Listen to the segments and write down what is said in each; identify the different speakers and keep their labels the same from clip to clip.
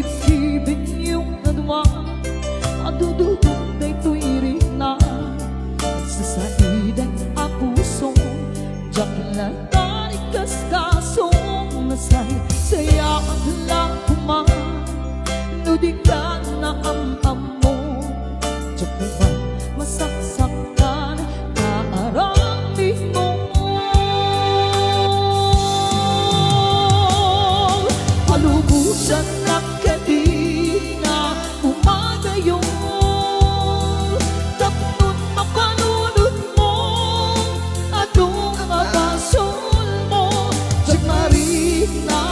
Speaker 1: kip-kibin yung adwa Madududog na ito'y rina Nagsasaid ang puso Diyak lang tayo kaskasong nasay Saya ang lang kumain Nudig ka na am-am mo Diyak naman masaksakan Kaarami mo Palubusan ng kadina Umagayo Tapnon mapanunod mo Atong abasol mo Diyak marina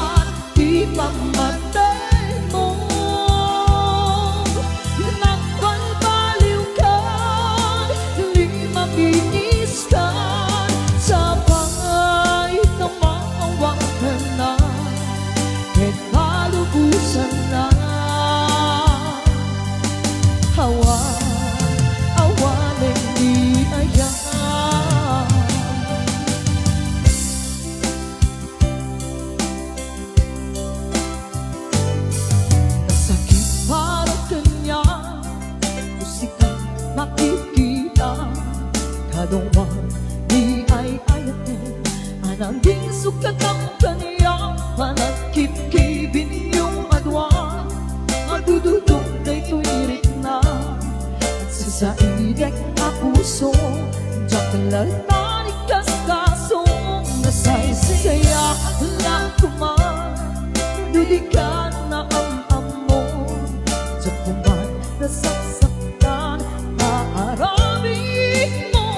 Speaker 1: Di pamatay mo Nagbalbaliw ka Di mabilis ka Sabay na maawakan na Kahit palubusan na Awaling di ayan Nasakit para kanya Musikang makikita Kadungwang di ay ayatin Ananding sukat ang kanyang Panagkip-kibin yung adwa Madududog na ito'y rikna Nagsasaidek ang puso Diyak lang tayo kaskasong Nasaysaya lang kuman Dudigan na am-am mo Diyak naman nasaksakan Maarami mo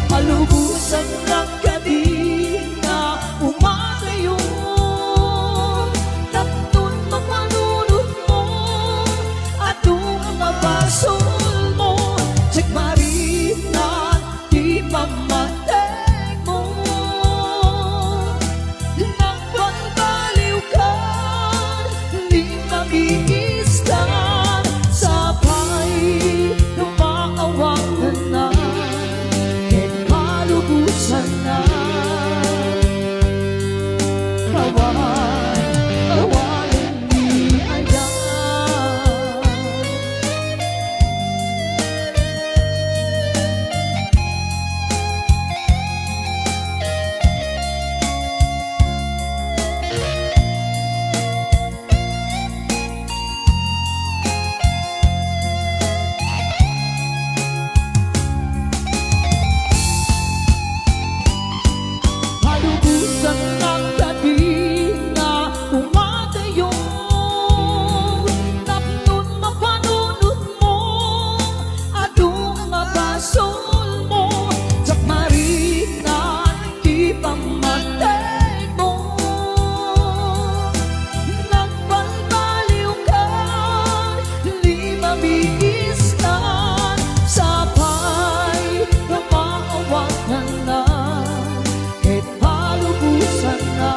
Speaker 1: Palubusan ng kadina Umagayo Tapnon mapanunod mo Atong mabasol mo Diyak marina Di pamatay mo Nagbalbaliw ka Di mamigistan Sabay na maawakan na Kahit palubusan na Awaling di ayan Palubusan ng kadina Umagayo Tapnon mapanunod mo Atong mabasol mo Diyak marina Di pamatay mo Nagbalbaliw ka Di mamigistan Sabay na maawakan na Kahit palubusan na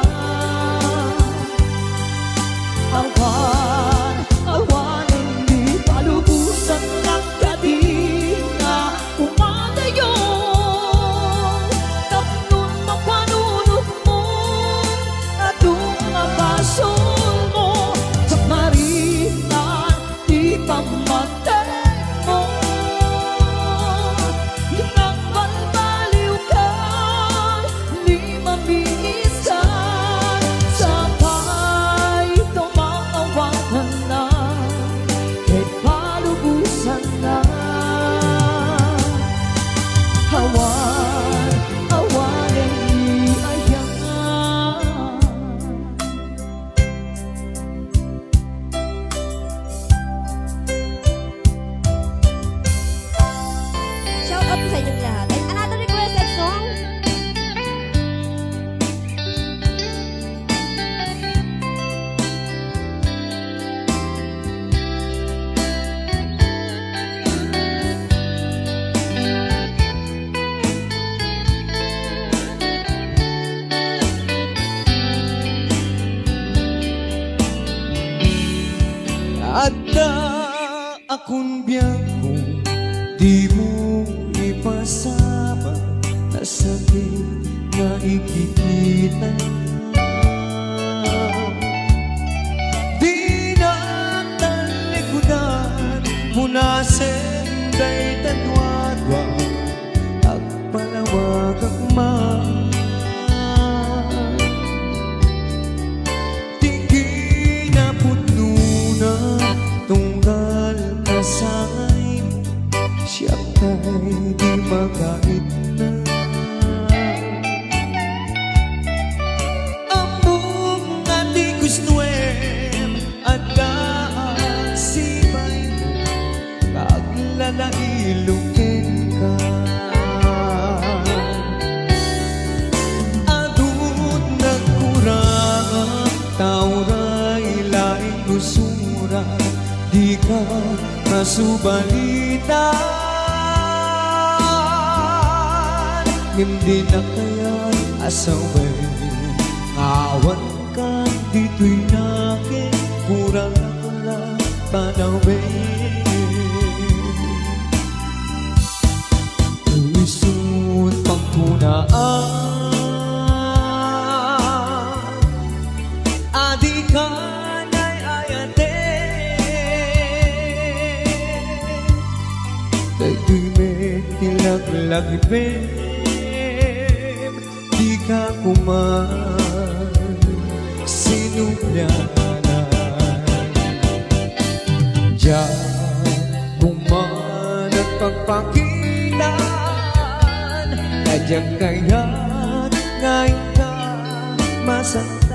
Speaker 1: Awaling di palubusan ng kadina Umagayo Tapnon mapanunod mo Atong mabasol mo Diyak marina Di pamatay mo Nagbalbaliw ka Di mamigisan Sabay na maawakan na Kahit palubusan na Awaling di ayan
Speaker 2: Shout out sa inyong lahat. And another requested song.
Speaker 3: Adda akong biyago Di mo ipasama na sakit na ikikita di ka masubalitan. Hindi na kaya't asaway, awan ka dito'y nakin, kurang ako lang panawin. Tuisun pang kunaan, adi ka na'y ayate, da'y may tilaglagipin, di ka kuman sinubyanan. Diyan kuman at pagpakilan, nadyang kaya't ngayon ka masaktan.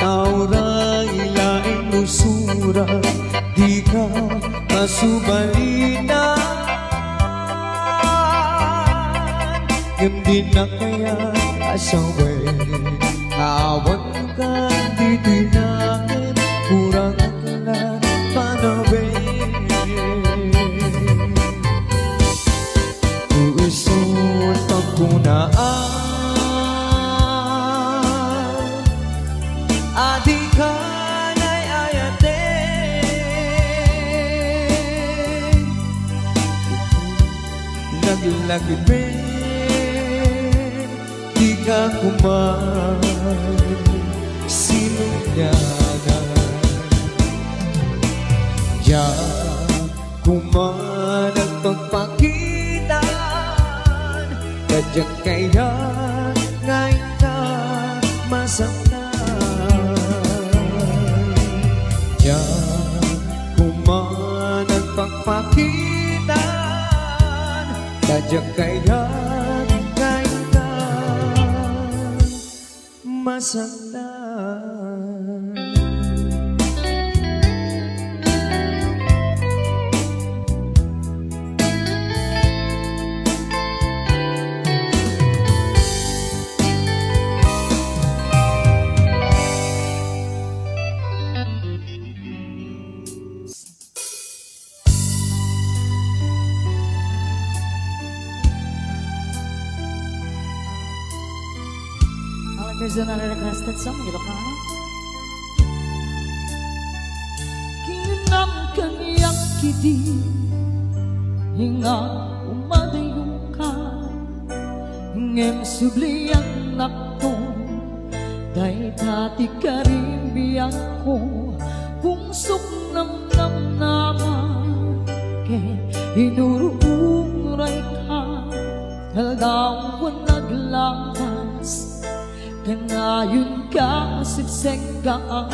Speaker 3: Aura ilaing usura, di ka masubalitan. Hindi na kaya asaway, awan ka dito'y nakin, kurang ka lang panawin. Tuisun pagkunaan, adi ka na'y ayate, naglagipin, di ka kuman sinubyanan. Diyan kuman ang pagpakitan, kadyang kaya ngayon ka masaktan. Diyan kuman ang pagpakitan, kadyang kaya ngayon ka masaktan.
Speaker 1: Here's another requested song, gitu kan? Kinam kaniyak kidi, hingga umadayong ka, ngem subliang nakto, day tati karimbiyak ko, pungsok nam naman, ke inururay ka, haldawan naglakas. Kanayon ka sipsegaan,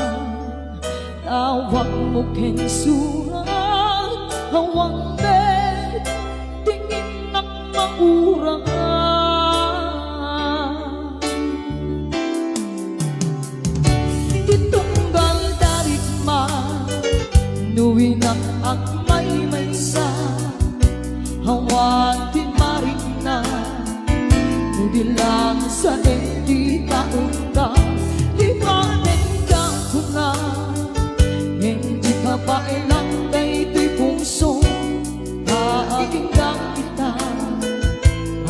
Speaker 1: tawag mo ken surat, hawang bed, tingin ng maurang. Ditunggal darit man, nuwi ng akmay maysa, hawatin marina, hindi lang sa hindi kaunta, di panen ka kuna, hindi ka pa ilang da'y pungso, pakinggan kita,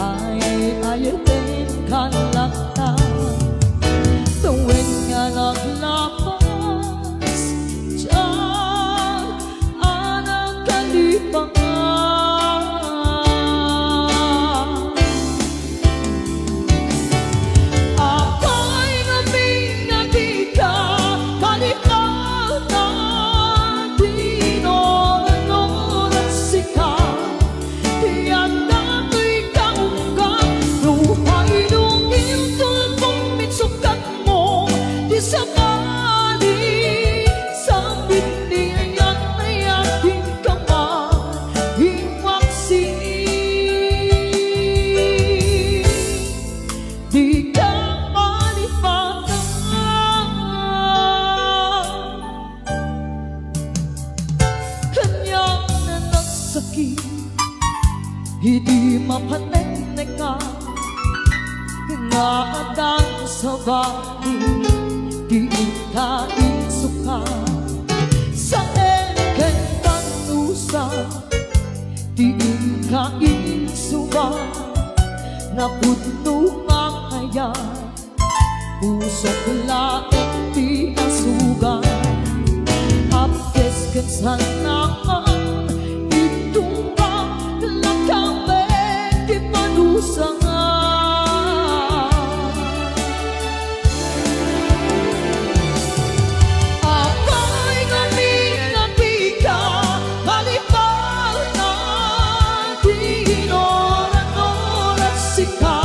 Speaker 1: ay ayatin ka lakta, tuwin nga naglapas, diyan anak kalipangan. Hãy subscribe Dadang sa bali Di kain suka Sa eken tanusa Di kain suba Napuno ang kaya Pusok laing di asugan Apes kensanaan Itumbang lakame di manusangan Apay ngamin na tika Malipanan Di inoran-oran sika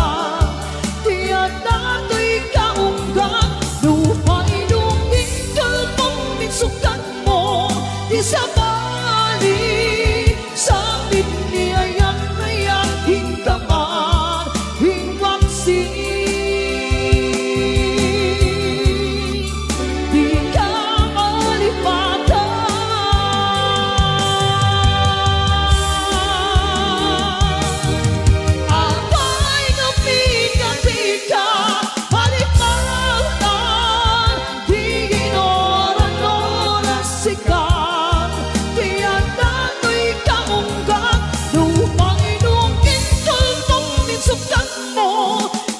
Speaker 1: Di atato'y kaunggan Lupa'y lungin kalpang minsukan mo Di sa bali Sa biniayan na yaking kaman Hingwangsi Di ka malipatan Apay ngamin na di ka malipatan Di inoran-oran sikat Di atato'y kaunggan Lupa'y lungin kalpang minsukan mo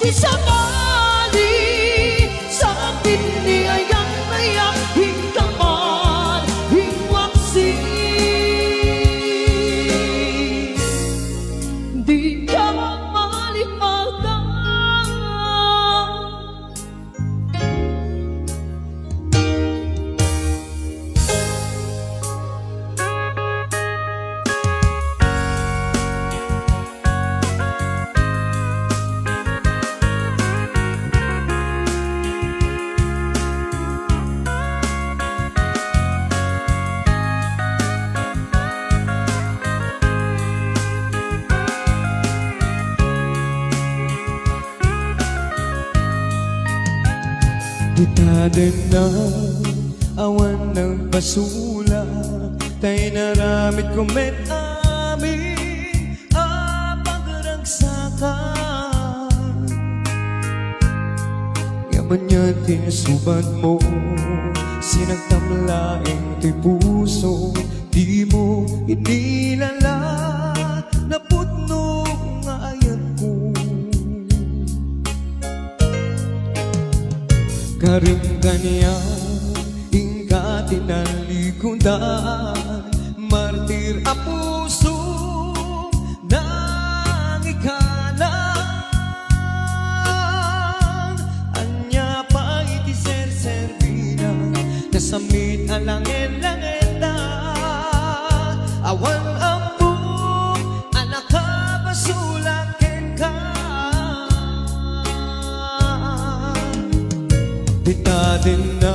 Speaker 1: Di sa bali Sa biniayan na yaking kaman Hingwangsi Di ka malipatan
Speaker 3: Kita din na awan ng basula Tay naramit kumet amin Pagragsakan Yaman niya tinsuban mo Sinagtamlaing to'y puso Di mo inilala Naputno nga ayat ko Karing kanya ingka tinalikudan Martir a puso nang ikalan Anya pa iti ser-servina Nasamit alangin-langin na Awan ambong anak ka basulakin ka Kita din na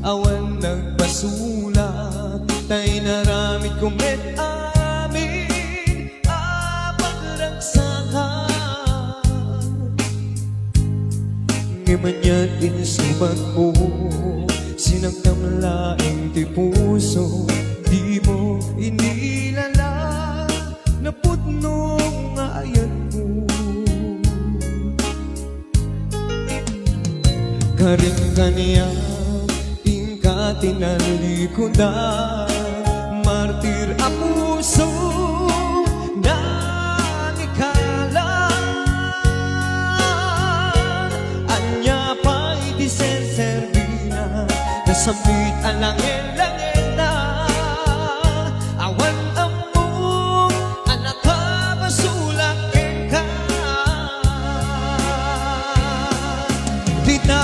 Speaker 3: awan nagpasulat Tay naramit kumet amin Pagragsakan Ngayon yan insubat mo Sinagtamlaing ti puso Di mo inilala Naputno nga ayan mo Karing kanya ingka tinalikudan Martir a puso nang ikalan Anya pa iti ser-servina Nasambit alangin-langin na Awan ambong anak ka basulakin ka Dita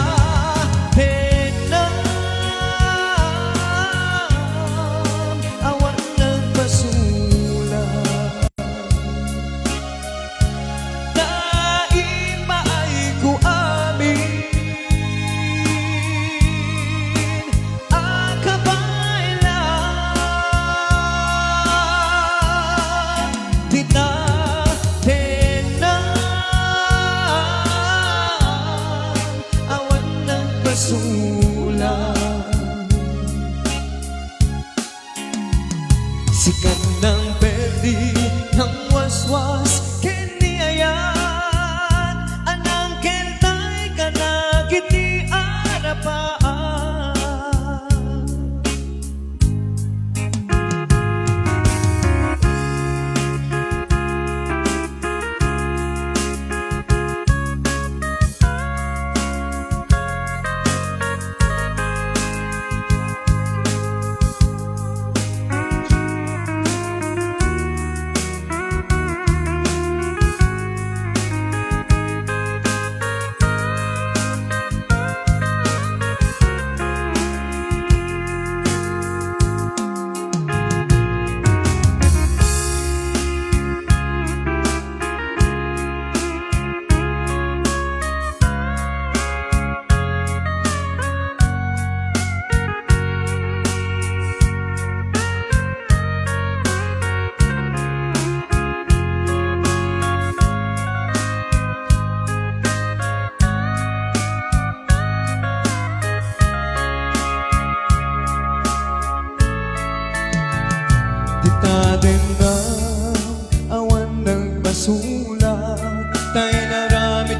Speaker 3: Sikat ng perdi ng waswas Kiniayan Anang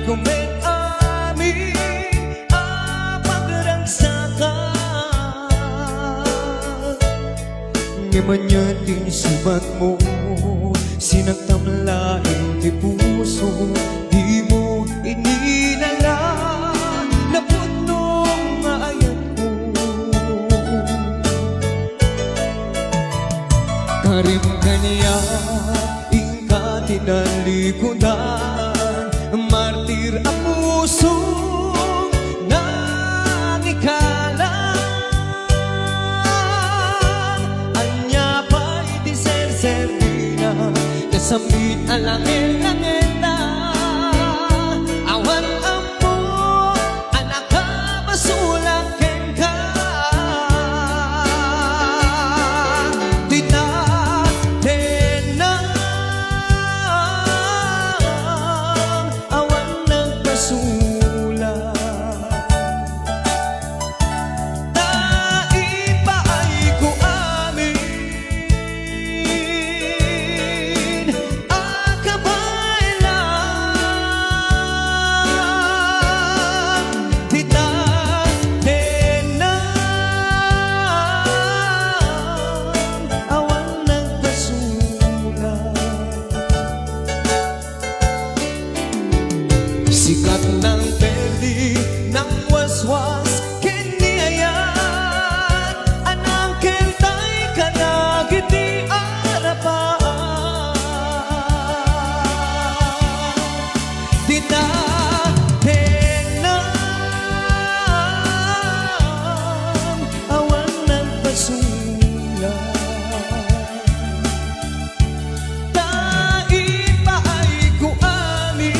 Speaker 3: kumen amin pagragsakan ngayon din subat mo sinagtam laing ti puso di mo ininala na punong ayat ko karim kanya ingka tinalikudan martir ang puso nang ikalan anya pa iti serserina nasamit ang langit-langit na awan ang mo anak ka basulak ka tita tenang awan nagpasulat taipa ay ko amin akabailan tita tenang awan nagpasulat sikat ng perdi ng waswas kiniayan anang kentay kanagiti arapaan tita tenang awan nagpasulat taipa ay ko amin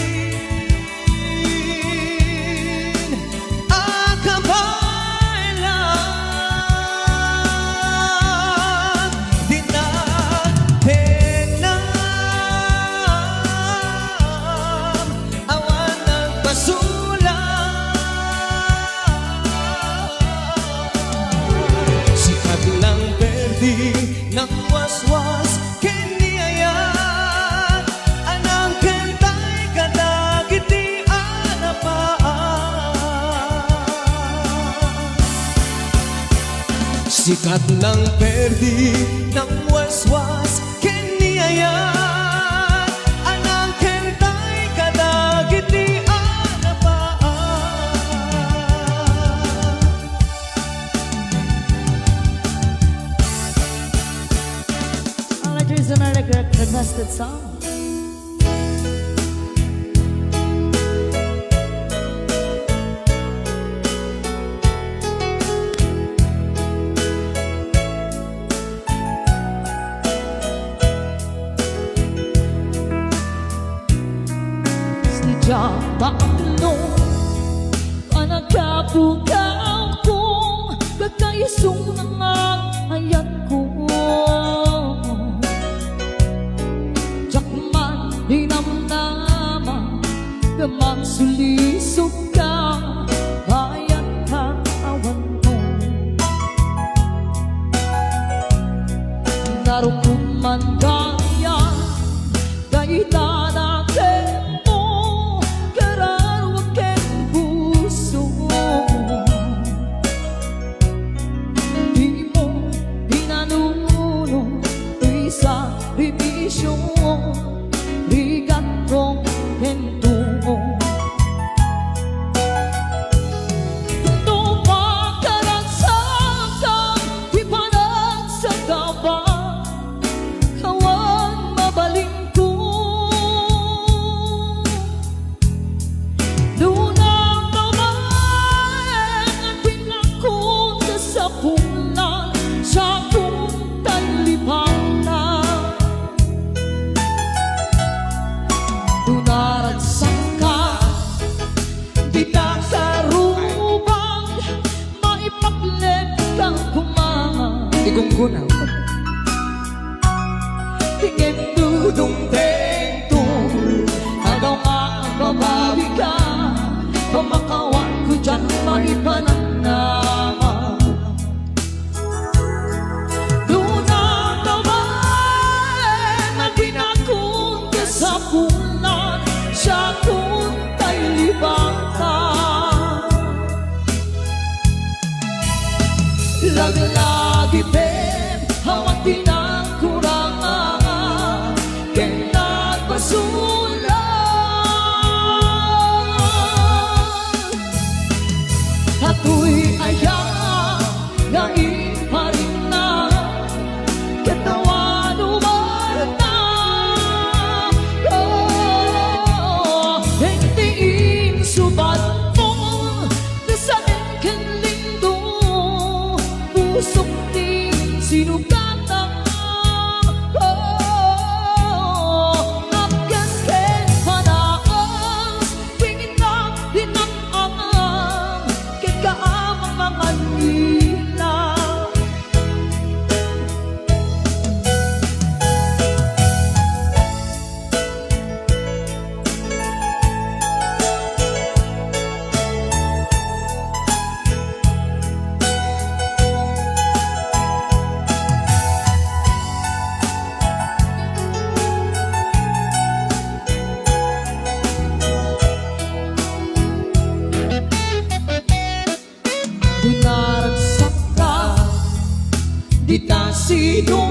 Speaker 3: akabailan tita tenang awan nagpasulat sikat lang perdi ng waswas kiniayan anang kentay kadagiti anapaan sikat lang perdi ng waswas kiniayan anang kentay kadagiti anapaan
Speaker 1: I'd like to use another requested song. Sejak maklum panagkapukaw ko kakaisong ng ayat ko Jakman dinamnama gamang sulisok ka ayat kawan ko narukuman kaya kaita natin mo kararwag ken puso di mo inanuno isa remisyon rigatong kentungo
Speaker 3: Igunggunaw
Speaker 1: Tingin dudong tento Hanggang makabawi ka Pamakawan ko dyan maipananama Doon ang naman Maging akong kasapunan Siya kung tayo
Speaker 3: Sino